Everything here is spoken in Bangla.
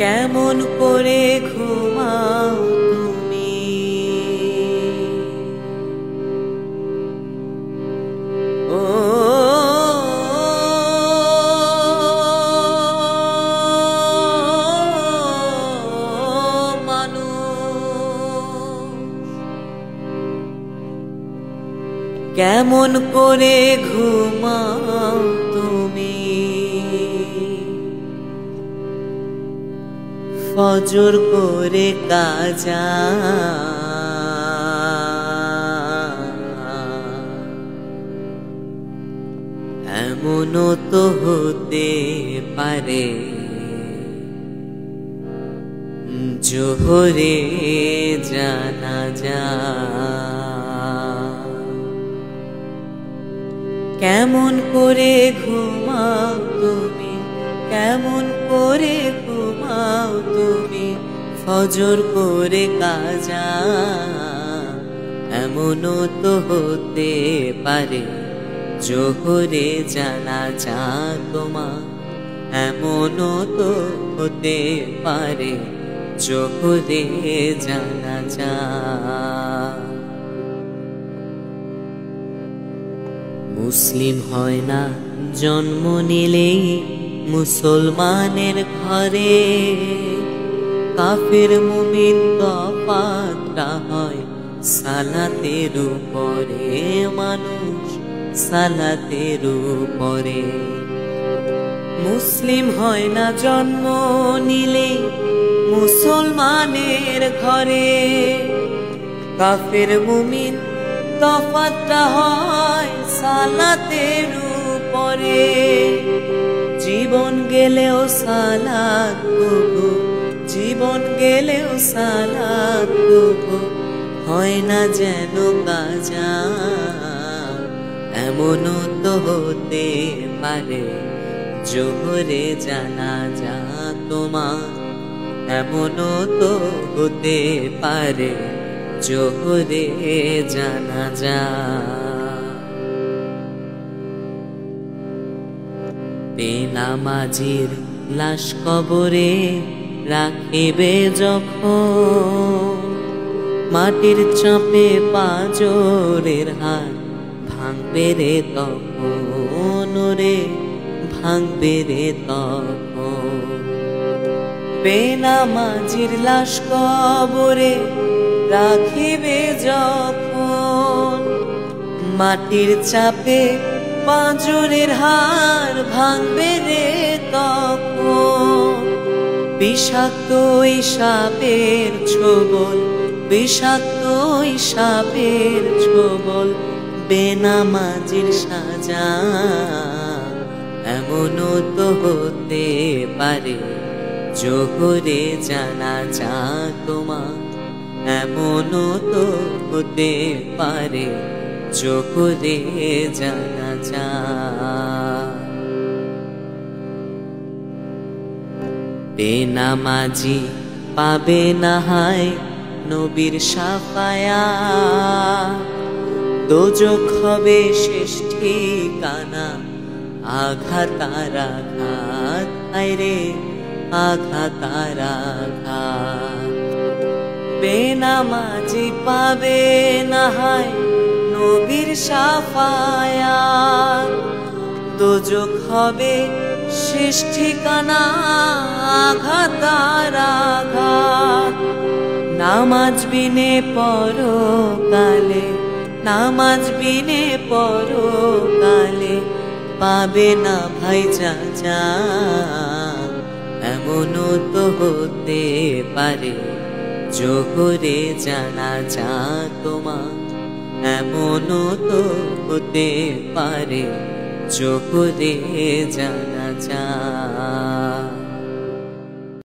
কেমন করে ঘুমাও তুমি? ও মানুষ, কেমন করে ঘুমাও তুমি? ফজর করে কাজা এমনও তো হতে পারে জোহরে জানাজা। কেমন করে ঘুমাও তুমি? কেমন করে ঘুমাও তুমি? ফজর করে কাজা এমনও তো হতে পারে জোহরে জানাজা তোমার। এমনও তো হতে পারে জোহরে জানাজা। মুসলিম হয় না জন্ম নিলেই মুসলমানের ঘরে, কাফের মুমিন তফাতটা হয় সালাতের উপরে। মানুষ সালাতের উপরে। মুসলিম হয় না জন্ম নিলে মুসলমানের ঘরে, কাফের মুমিন তফাতটা হয় সালাতের উপরে। জীবন গেলেও সালাত তবু, জীবন গেলেও সালাত তবু হয় না যেন কাজা। এমনও তো হতে পারে জোহরে জানাজা তোমার। এমনও তো হতে পারে জোহরে জানাজা। বেনামাজির লাশ কবরে রাখিবে যখন, মাটির চাপে পাঁজরের হাত ভাঙবে রে তখন রে, ভাঙবে রে তখন। বেনামাজির লাশ কবরে রাখিবে যখন, মাটির চাপে পাঁজরের হাড় ভাঙবে রে তখন। বিষাক্ত সাপের ছোবল, বিষাক্ত সাপের ছোবল বেনামাজির সাজা। এমনও তো হতে পারে জোহরে জানাজা তোমার। এমনও তো হতে পারে জোহরে জানাজা। বেনামাজি পাবে না হায় নবীর শাফায়াত, দোজখ হবে শেষ ঠিকানা। আঘাত আর আঘাত, আইরে আঘাত আর আঘাত। বেনামাজি পাবে না হায় নবীর শাফায়াত, দোজখ হবে শেষ ঠিকানা। আঘাত আর আঘাত। নামাজ বিনে পরকালে, নামাজ বিনে পরকালে পাবে না ভাই চাচা। এমনও তো হতে পারে জোহরে জানাজা তোমার। এমনও তো হতে পারে জোহরে জানাজা।